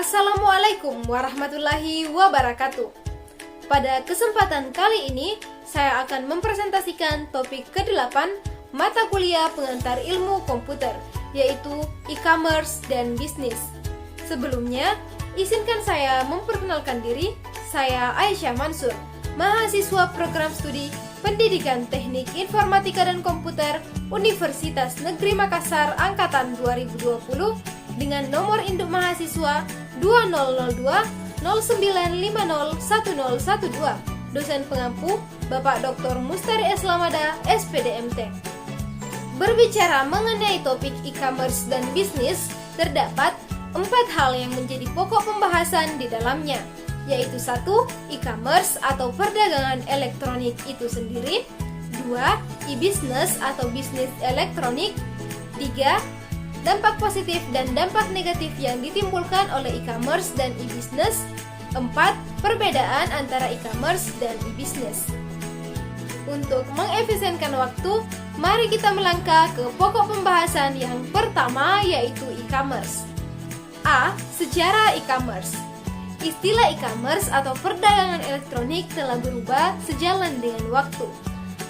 Assalamualaikum warahmatullahi wabarakatuh. Pada kesempatan kali ini, saya akan mempresentasikan topik ke-8 mata kuliah pengantar ilmu komputer, yaitu e-commerce dan bisnis. Sebelumnya, izinkan saya memperkenalkan diri. Saya Aisyah Mansur, mahasiswa program studi Pendidikan Teknik Informatika dan Komputer Universitas Negeri Makassar Angkatan 2020 dengan nomor induk mahasiswa 200209501012. Dosen pengampu Bapak Dr. Mustari Eslamada, SPDMT. Berbicara mengenai topik e-commerce dan bisnis, terdapat 4 hal yang menjadi pokok pembahasan di dalamnya, yaitu 1. E-commerce atau perdagangan elektronik itu sendiri. 2. E-business atau bisnis elektronik. 3. Dampak positif dan dampak negatif yang ditimbulkan oleh e-commerce dan e-business. 4. Perbedaan antara e-commerce dan e-business. Untuk mengefisienkan waktu, mari kita melangkah ke pokok pembahasan yang pertama, yaitu e-commerce. A. Sejarah e-commerce. Istilah e-commerce atau perdagangan elektronik telah berubah sejalan dengan waktu.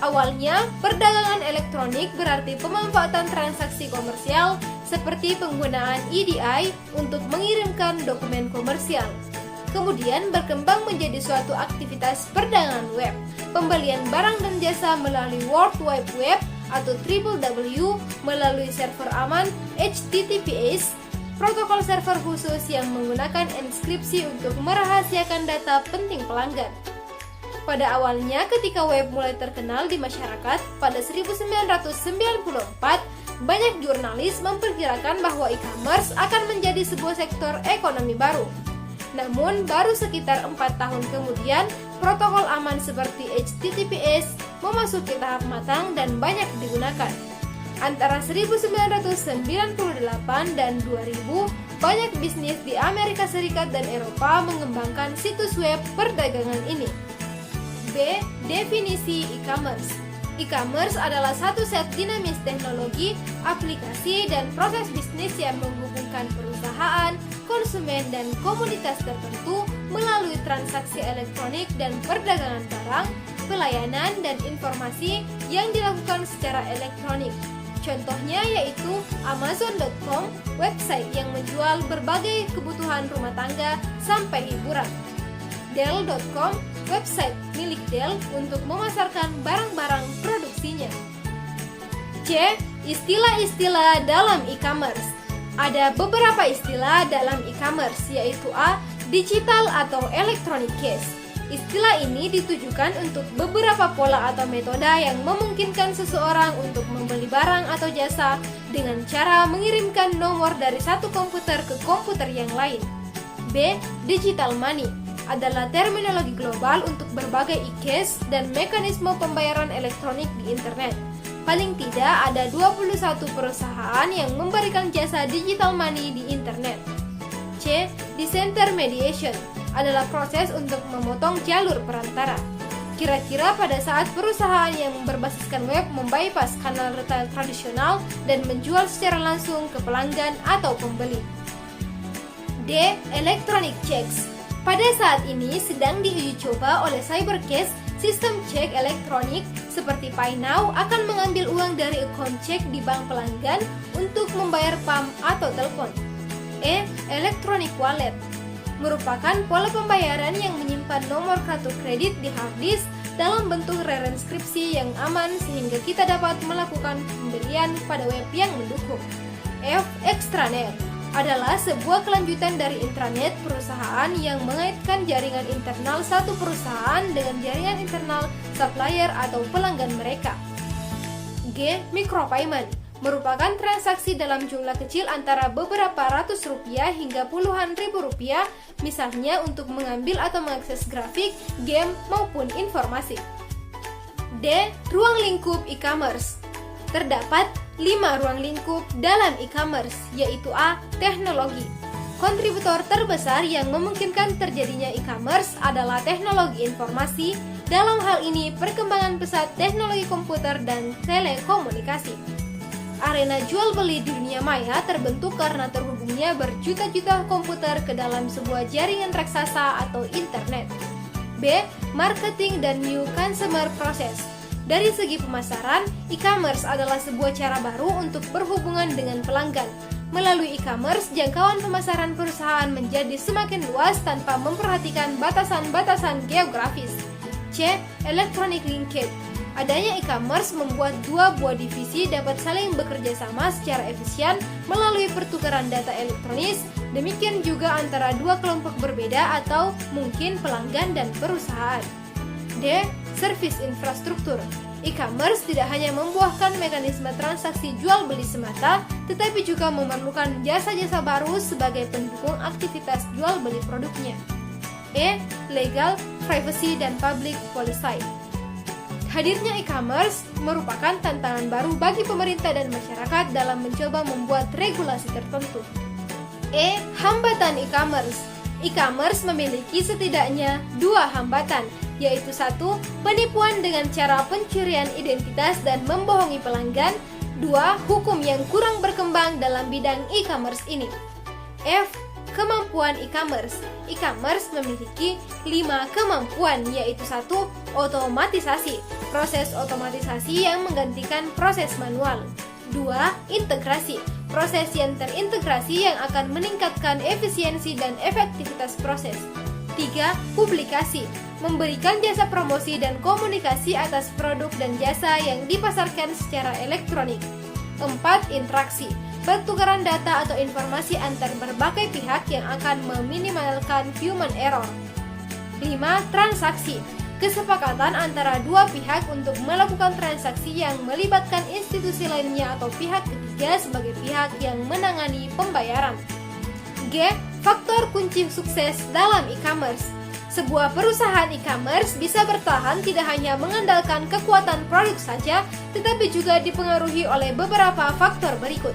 Awalnya, perdagangan elektronik berarti pemanfaatan transaksi komersial seperti penggunaan EDI untuk mengirimkan dokumen komersial. Kemudian berkembang menjadi suatu aktivitas perdagangan web, pembelian barang dan jasa melalui World Wide Web atau www melalui server aman HTTPS, protokol server khusus yang menggunakan enkripsi untuk merahasiakan data penting pelanggan. Pada awalnya, ketika web mulai terkenal di masyarakat pada 1994, banyak jurnalis memperkirakan bahwa e-commerce akan menjadi sebuah sektor ekonomi baru. Namun, baru sekitar 4 tahun kemudian, protokol aman seperti HTTPS memasuki tahap matang dan banyak digunakan. Antara 1998 dan 2000, banyak bisnis di Amerika Serikat dan Eropa mengembangkan situs web perdagangan ini. B. Definisi e-commerce. E-commerce adalah satu set dinamis teknologi, aplikasi, dan proses bisnis yang menghubungkan perusahaan, konsumen, dan komunitas tertentu melalui transaksi elektronik dan perdagangan barang, pelayanan, dan informasi yang dilakukan secara elektronik. Contohnya yaitu Amazon.com, website yang menjual berbagai kebutuhan rumah tangga sampai hiburan. Dell.com, website milik Dell untuk memasarkan barang-barang produksinya. C. Istilah-istilah dalam e-commerce. Ada beberapa istilah dalam e-commerce, yaitu A. Digital atau electronic cash. Istilah ini ditujukan untuk beberapa pola atau metode yang memungkinkan seseorang untuk membeli barang atau jasa dengan cara mengirimkan nomor dari satu komputer ke komputer yang lain. B. Digital money adalah terminologi global untuk berbagai e-cash dan mekanisme pembayaran elektronik di internet. Paling tidak ada 21 perusahaan yang memberikan jasa digital money di internet. C. Disintermediation adalah proses untuk memotong jalur perantara. Kira-kira pada saat perusahaan yang berbasiskan web membypass kanal retail tradisional dan menjual secara langsung ke pelanggan atau pembeli. D. Electronic checks. Pada saat ini sedang diuji coba oleh Cybercash, sistem cek elektronik seperti Pay Now akan mengambil uang dari akun cek di bank pelanggan untuk membayar PAM atau telepon. E. Electronic wallet merupakan pola pembayaran yang menyimpan nomor kartu kredit di hard disk dalam bentuk reinskripsi yang aman sehingga kita dapat melakukan pembelian pada web yang mendukung. F. Extranet adalah sebuah kelanjutan dari intranet perusahaan yang mengaitkan jaringan internal satu perusahaan dengan jaringan internal supplier atau pelanggan mereka. G. Micropayment merupakan transaksi dalam jumlah kecil antara beberapa ratus rupiah hingga puluhan ribu rupiah, misalnya untuk mengambil atau mengakses grafik, game, maupun informasi. D. Ruang lingkup e-commerce. Terdapat 5 ruang lingkup dalam e-commerce, yaitu A. Teknologi. Kontributor terbesar yang memungkinkan terjadinya e-commerce adalah teknologi informasi, dalam hal ini perkembangan pesat teknologi komputer dan telekomunikasi. Arena jual beli di dunia maya terbentuk karena terhubungnya berjuta-juta komputer ke dalam sebuah jaringan raksasa atau internet. B. Marketing dan new consumer process. Dari segi pemasaran, e-commerce adalah sebuah cara baru untuk berhubungan dengan pelanggan. Melalui e-commerce, jangkauan pemasaran perusahaan menjadi semakin luas tanpa memperhatikan batasan-batasan geografis. C. Electronic linkage. Adanya e-commerce membuat dua buah divisi dapat saling bekerja sama secara efisien melalui pertukaran data elektronis, demikian juga antara dua kelompok berbeda atau mungkin pelanggan dan perusahaan. D. Service infrastruktur. E-commerce tidak hanya membuahkan mekanisme transaksi jual beli semata, tetapi juga memerlukan jasa-jasa baru sebagai pendukung aktivitas jual beli produknya. E. Legal, privacy, dan public policy. Hadirnya e-commerce merupakan tantangan baru bagi pemerintah dan masyarakat dalam mencoba membuat regulasi tertentu. E. Hambatan e-commerce. E-commerce memiliki setidaknya dua hambatan, yaitu 1. Penipuan dengan cara pencurian identitas dan membohongi pelanggan. 2. Hukum yang kurang berkembang dalam bidang e-commerce ini. F. Kemampuan e-commerce. E-commerce memiliki 5 kemampuan, yaitu 1. Otomatisasi. Proses otomatisasi yang menggantikan proses manual. 2. Integrasi. Proses yang terintegrasi yang akan meningkatkan efisiensi dan efektivitas proses. 3. Publikasi. Memberikan jasa promosi dan komunikasi atas produk dan jasa yang dipasarkan secara elektronik. 4. Interaksi. Pertukaran data atau informasi antar berbagai pihak yang akan meminimalkan human error. 5. Transaksi. Kesepakatan antara dua pihak untuk melakukan transaksi yang melibatkan institusi lainnya atau pihak ketiga sebagai pihak yang menangani pembayaran. G. Faktor kunci sukses dalam e-commerce. Sebuah perusahaan e-commerce bisa bertahan tidak hanya mengandalkan kekuatan produk saja, tetapi juga dipengaruhi oleh beberapa faktor berikut.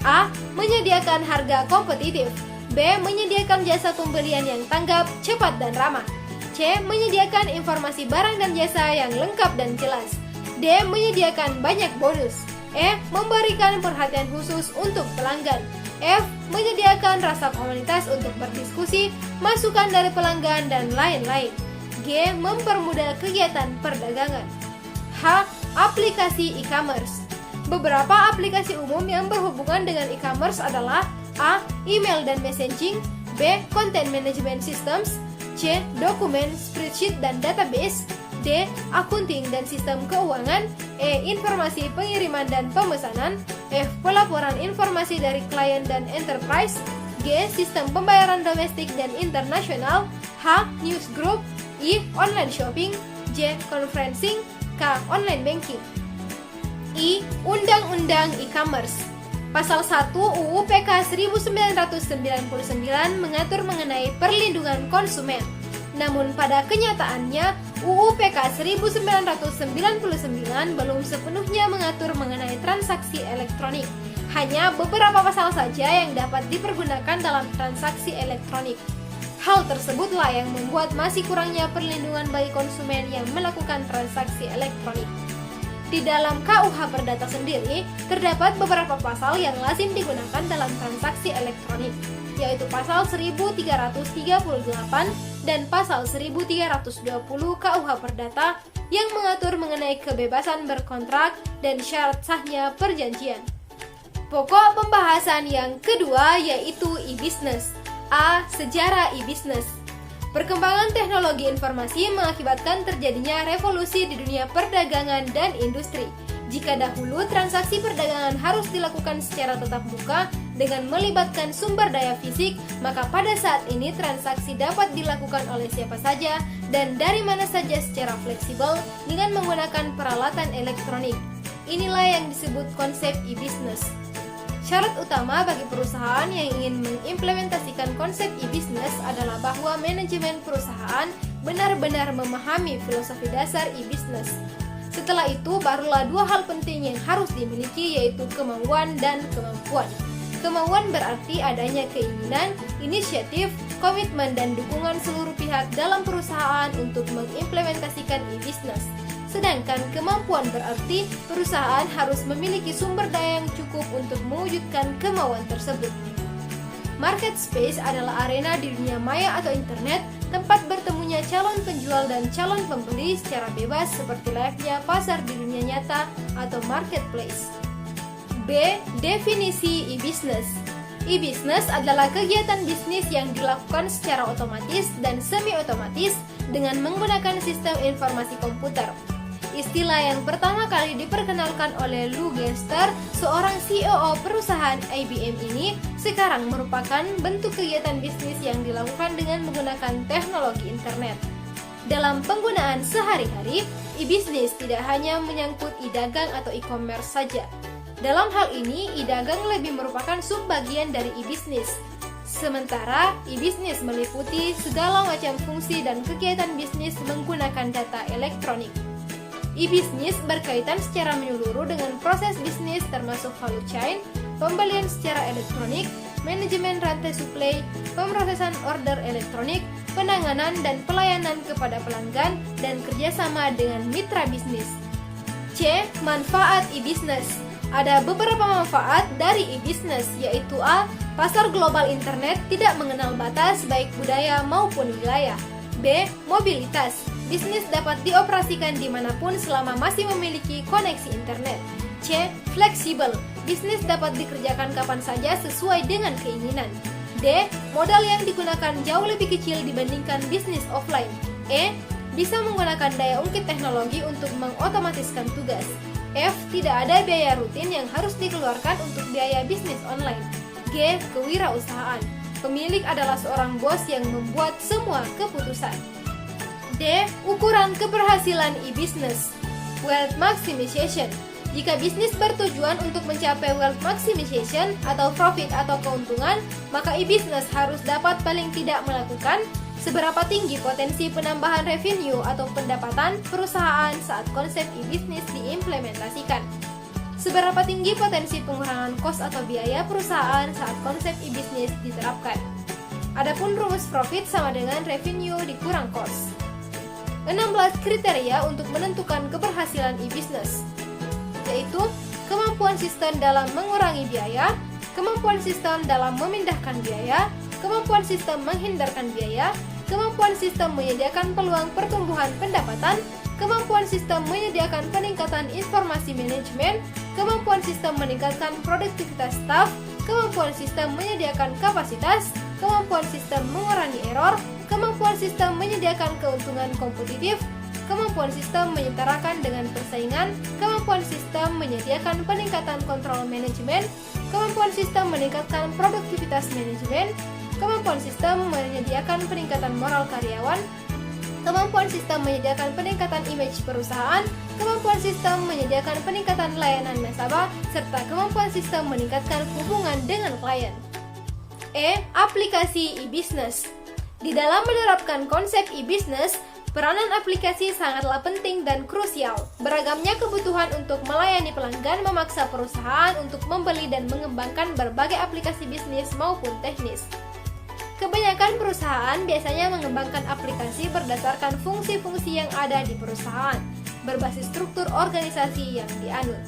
A. Menyediakan harga kompetitif. B. Menyediakan jasa pembelian yang tanggap, cepat, dan ramah. C. Menyediakan informasi barang dan jasa yang lengkap dan jelas. D. Menyediakan banyak bonus. E. Memberikan perhatian khusus untuk pelanggan. F. Menyediakan rasa komunitas untuk berdiskusi, masukan dari pelanggan, dan lain-lain. G. Mempermudah kegiatan perdagangan. H. Aplikasi e-commerce. Beberapa aplikasi umum yang berhubungan dengan e-commerce adalah A. Email dan messaging. B. Content management systems. C. Dokumen, spreadsheet, dan database. D. Akunting dan sistem keuangan. E. Informasi pengiriman dan pemesanan. F. Pelaporan informasi dari klien dan enterprise. G. Sistem pembayaran domestik dan internasional. H. Newsgroup. I. Online shopping. J. Conferencing. K. Online banking. I. Undang-Undang E-commerce. Pasal 1 UU PK 1999 mengatur mengenai perlindungan konsumen. Namun pada kenyataannya, UU PK 1999 belum sepenuhnya mengatur mengenai transaksi elektronik. Hanya beberapa pasal saja yang dapat dipergunakan dalam transaksi elektronik. Hal tersebutlah yang membuat masih kurangnya perlindungan bagi konsumen yang melakukan transaksi elektronik. Di dalam KUH Perdata sendiri, terdapat beberapa pasal yang lazim digunakan dalam transaksi elektronik, yaitu pasal 1338 dan pasal 1320 KUH Perdata yang mengatur mengenai kebebasan berkontrak dan syarat sahnya perjanjian. Pokok pembahasan yang kedua yaitu e-business. A. Sejarah e-business. Perkembangan teknologi informasi mengakibatkan terjadinya revolusi di dunia perdagangan dan industri. Jika dahulu transaksi perdagangan harus dilakukan secara tatap muka dengan melibatkan sumber daya fisik, maka pada saat ini transaksi dapat dilakukan oleh siapa saja dan dari mana saja secara fleksibel dengan menggunakan peralatan elektronik. Inilah yang disebut konsep e-business. Syarat utama bagi perusahaan yang ingin mengimplementasikan konsep e-business adalah bahwa manajemen perusahaan benar-benar memahami filosofi dasar e-business. Setelah itu, barulah dua hal penting yang harus dimiliki, yaitu kemauan dan kemampuan. Kemauan berarti adanya keinginan, inisiatif, komitmen, dan dukungan seluruh pihak dalam perusahaan untuk mengimplementasikan e-business. Sedangkan kemampuan berarti perusahaan harus memiliki sumber daya yang cukup untuk mewujudkan kemauan tersebut. Market space adalah arena di dunia maya atau internet, tempat bertemunya calon penjual dan calon pembeli secara bebas seperti layaknya pasar di dunia nyata atau marketplace. B. Definisi e-business. E-business adalah kegiatan bisnis yang dilakukan secara otomatis dan semi-otomatis dengan menggunakan sistem informasi komputer. Istilah yang pertama kali diperkenalkan oleh Lou Gerster, seorang CEO perusahaan IBM ini, sekarang merupakan bentuk kegiatan bisnis yang dilakukan dengan menggunakan teknologi internet. Dalam penggunaan sehari-hari, e-business tidak hanya menyangkut e-dagang atau e-commerce saja. Dalam hal ini, e-dagang lebih merupakan subbagian dari e-business. Sementara, e-business meliputi segala macam fungsi dan kegiatan bisnis menggunakan data elektronik. E-business berkaitan secara menyeluruh dengan proses bisnis termasuk value chain, pembelian secara elektronik, manajemen rantai suplai, pemrosesan order elektronik, penanganan dan pelayanan kepada pelanggan, dan kerjasama dengan mitra bisnis. C. Manfaat e-business. Ada beberapa manfaat dari e-business, yaitu A. Pasar global internet tidak mengenal batas baik budaya maupun wilayah. B. Mobilitas. Bisnis dapat dioperasikan dimanapun selama masih memiliki koneksi internet. C. Fleksibel. Bisnis dapat dikerjakan kapan saja sesuai dengan keinginan. D. Modal yang digunakan jauh lebih kecil dibandingkan bisnis offline. E. Bisa menggunakan daya ungkit teknologi untuk mengotomatiskan tugas. F. Tidak ada biaya rutin yang harus dikeluarkan untuk biaya bisnis online. G. Kewirausahaan. Pemilik adalah seorang bos yang membuat semua keputusan. D. Ukuran keberhasilan e-business. Wealth maximization. Jika bisnis bertujuan untuk mencapai wealth maximization atau profit atau keuntungan, maka e-business harus dapat paling tidak melakukan seberapa tinggi potensi penambahan revenue atau pendapatan perusahaan saat konsep e-business diimplementasikan. Seberapa tinggi potensi pengurangan kos atau biaya perusahaan saat konsep e-business diterapkan. Adapun rumus profit sama dengan revenue dikurang kos. 16 kriteria untuk menentukan keberhasilan e-business, yaitu kemampuan sistem dalam mengurangi biaya, kemampuan sistem dalam memindahkan biaya, kemampuan sistem menghindarkan biaya, kemampuan sistem menyediakan peluang pertumbuhan pendapatan, kemampuan sistem menyediakan peningkatan informasi manajemen, kemampuan sistem meningkatkan produktivitas staf, kemampuan sistem menyediakan kapasitas, kemampuan sistem mengurangi error, kemampuan sistem menyediakan keuntungan kompetitif, kemampuan sistem menyetarakan dengan persaingan, kemampuan sistem menyediakan peningkatan kontrol manajemen, kemampuan sistem meningkatkan produktivitas manajemen, kemampuan sistem menyediakan peningkatan moral karyawan, kemampuan sistem menyediakan peningkatan image perusahaan, kemampuan sistem menyediakan peningkatan layanan nasabah, serta kemampuan sistem meningkatkan hubungan dengan klien. E. Aplikasi e-business. Di dalam menerapkan konsep e-business, peranan aplikasi sangatlah penting dan krusial. Beragamnya kebutuhan untuk melayani pelanggan memaksa perusahaan untuk membeli dan mengembangkan berbagai aplikasi bisnis maupun teknis. Kebanyakan perusahaan biasanya mengembangkan aplikasi berdasarkan fungsi-fungsi yang ada di perusahaan, berbasis struktur organisasi yang dianut.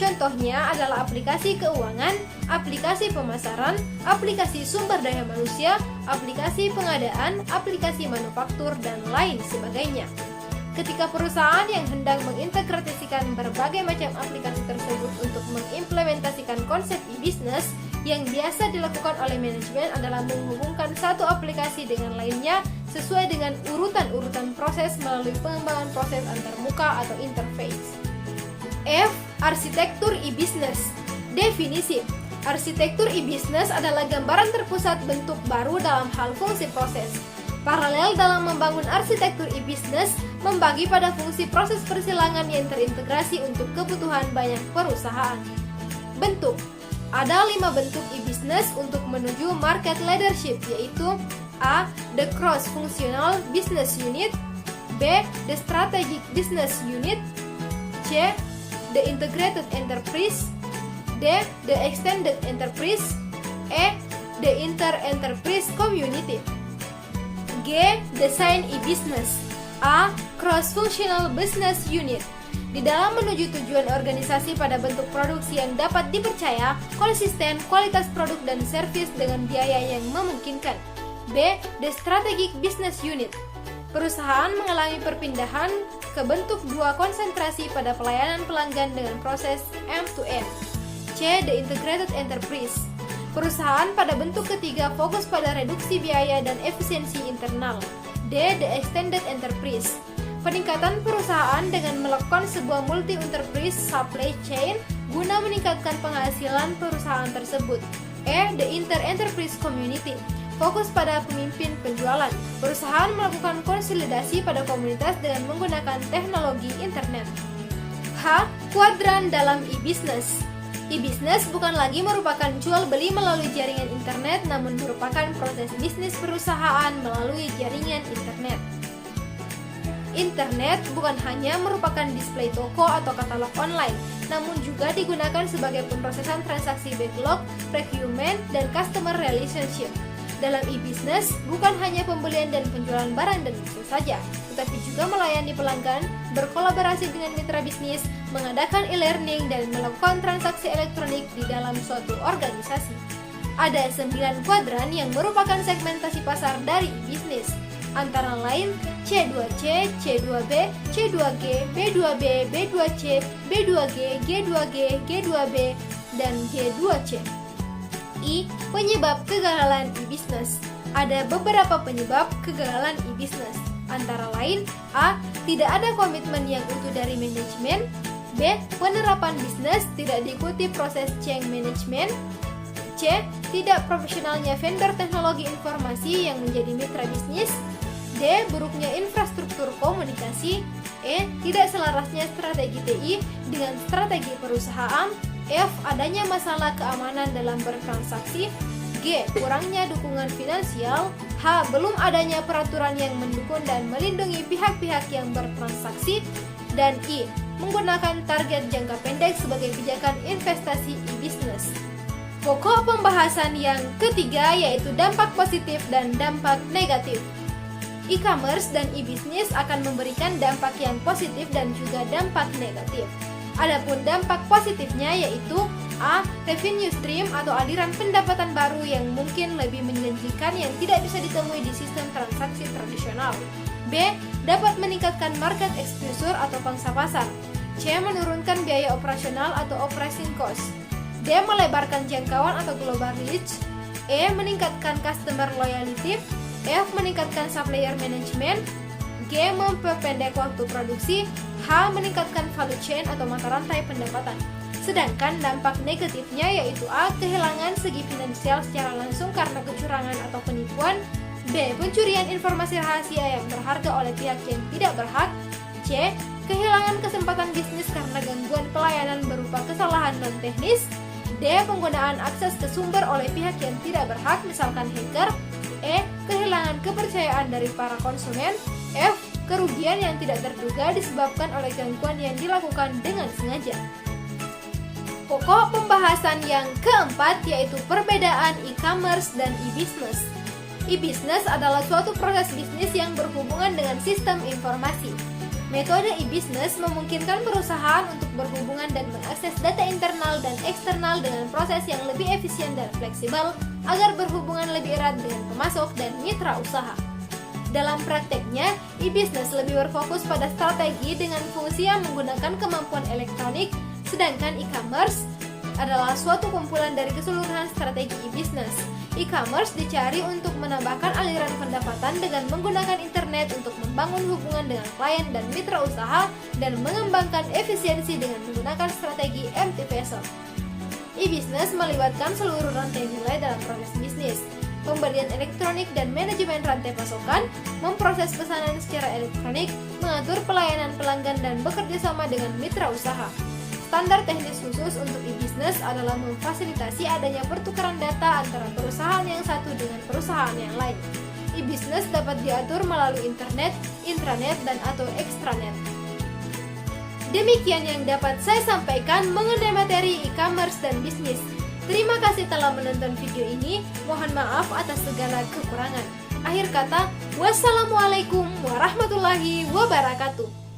Contohnya adalah aplikasi keuangan, aplikasi pemasaran, aplikasi sumber daya manusia, aplikasi pengadaan, aplikasi manufaktur, dan lain sebagainya. Ketika perusahaan yang hendak mengintegrasikan berbagai macam aplikasi tersebut untuk mengimplementasikan konsep e-business, yang biasa dilakukan oleh manajemen adalah menghubungkan satu aplikasi dengan lainnya sesuai dengan urutan-urutan proses melalui pengembangan proses antarmuka atau interface. F. Arsitektur e-business. Definisi. Arsitektur e-business adalah gambaran terpusat bentuk baru dalam hal fungsi proses. Paralel dalam membangun arsitektur e-business membagi pada fungsi proses persilangan yang terintegrasi untuk kebutuhan banyak perusahaan. Bentuk. Ada 5 bentuk e-business untuk menuju market leadership, yaitu A. The cross-functional business unit, B. The strategic business unit, C. The integrated enterprise, D. The extended enterprise. E. The inter-enterprise community. G. Design e-business. A. Cross-functional business unit. Di dalam menuju tujuan organisasi pada bentuk produksi yang dapat dipercaya, konsisten, kualitas produk dan servis dengan biaya yang memungkinkan. B. The strategic business unit. Perusahaan mengalami perpindahan ke bentuk dua konsentrasi pada pelayanan pelanggan dengan proses end-to-end. C. The integrated enterprise. Perusahaan pada bentuk ketiga fokus pada reduksi biaya dan efisiensi internal. D. The extended enterprise. Peningkatan perusahaan dengan melakukan sebuah multi-enterprise supply chain guna meningkatkan penghasilan perusahaan tersebut. E. The inter-enterprise community. Fokus pada pemimpin penjualan. Perusahaan melakukan konsolidasi pada komunitas dengan menggunakan teknologi internet. H. Kuadran dalam e-business. E-business bukan lagi merupakan jual beli melalui jaringan internet, namun merupakan proses bisnis perusahaan melalui jaringan internet. Internet bukan hanya merupakan display toko atau katalog online, namun juga digunakan sebagai pemrosesan transaksi backlog, procurement, dan customer relationship. Dalam e-business, bukan hanya pembelian dan penjualan barang dan jasa saja, tetapi juga melayani pelanggan, berkolaborasi dengan mitra bisnis, mengadakan e-learning, dan melakukan transaksi elektronik di dalam suatu organisasi. Ada 9 kuadran yang merupakan segmentasi pasar dari e-business, antara lain C2C, C2B, C2G, B2B, B2C, B2G, G2G, G2B, dan G2C. I. Penyebab kegagalan e-business. Ada beberapa penyebab kegagalan e-business, antara lain A. Tidak ada komitmen yang utuh dari manajemen. B. Penerapan bisnis tidak diikuti proses change management. C. Tidak profesionalnya vendor teknologi informasi yang menjadi mitra bisnis. D. Buruknya infrastruktur komunikasi. E. Tidak selarasnya strategi TI dengan strategi perusahaan. F. Adanya masalah keamanan dalam bertransaksi. G. Kurangnya dukungan finansial. H. Belum adanya peraturan yang mendukung dan melindungi pihak-pihak yang bertransaksi. Dan I. Menggunakan target jangka pendek sebagai pijakan investasi e-business. Pokok pembahasan yang ketiga yaitu dampak positif dan dampak negatif. E-commerce dan e-business akan memberikan dampak yang positif dan juga dampak negatif. Adapun dampak positifnya yaitu A. Revenue stream atau aliran pendapatan baru yang mungkin lebih menjanjikan yang tidak bisa ditemui di sistem transaksi tradisional. B. Dapat meningkatkan market exposure atau pangsa pasar. C. Menurunkan biaya operasional atau operating cost. D. Melebarkan jangkauan atau global reach. E. Meningkatkan customer loyalty. F. Meningkatkan supplier management. G. Memperpendek waktu produksi. H. Meningkatkan value chain atau mata rantai pendapatan. Sedangkan dampak negatifnya yaitu A. Kehilangan segi finansial secara langsung karena kecurangan atau penipuan. B. Pencurian informasi rahasia yang berharga oleh pihak yang tidak berhak. C. Kehilangan kesempatan bisnis karena gangguan pelayanan berupa kesalahan non-teknis. D. Penggunaan akses ke sumber oleh pihak yang tidak berhak, misalkan hacker. E. Kehilangan kepercayaan dari para konsumen. F. Kerugian yang tidak terduga disebabkan oleh gangguan yang dilakukan dengan sengaja. Pokok pembahasan yang keempat yaitu perbedaan e-commerce dan e-business. E-business adalah suatu proses bisnis yang berhubungan dengan sistem informasi. Metode e-business memungkinkan perusahaan untuk berhubungan dan mengakses data internal dan eksternal dengan proses yang lebih efisien dan fleksibel agar berhubungan lebih erat dengan pemasok dan mitra usaha. Dalam prakteknya, e-business lebih berfokus pada strategi dengan fungsi yang menggunakan kemampuan elektronik, sedangkan e-commerce adalah suatu kumpulan dari keseluruhan strategi e-business. E-commerce dicari untuk menambahkan aliran pendapatan dengan menggunakan internet untuk membangun hubungan dengan klien dan mitra usaha dan mengembangkan efisiensi dengan menggunakan strategi MTPS. E-business melibatkan seluruh rantai nilai dalam proses bisnis. Pembelian elektronik dan manajemen rantai pasokan, memproses pesanan secara elektronik, mengatur pelayanan pelanggan dan bekerja sama dengan mitra usaha. Standar teknis khusus untuk e-business adalah memfasilitasi adanya pertukaran data antara perusahaan yang satu dengan perusahaan yang lain. E-business dapat diatur melalui internet, intranet, dan atau extranet. Demikian yang dapat saya sampaikan mengenai materi e-commerce dan bisnis. Terima kasih telah menonton video ini. Mohon maaf atas segala kekurangan. Akhir kata, wassalamualaikum warahmatullahi wabarakatuh.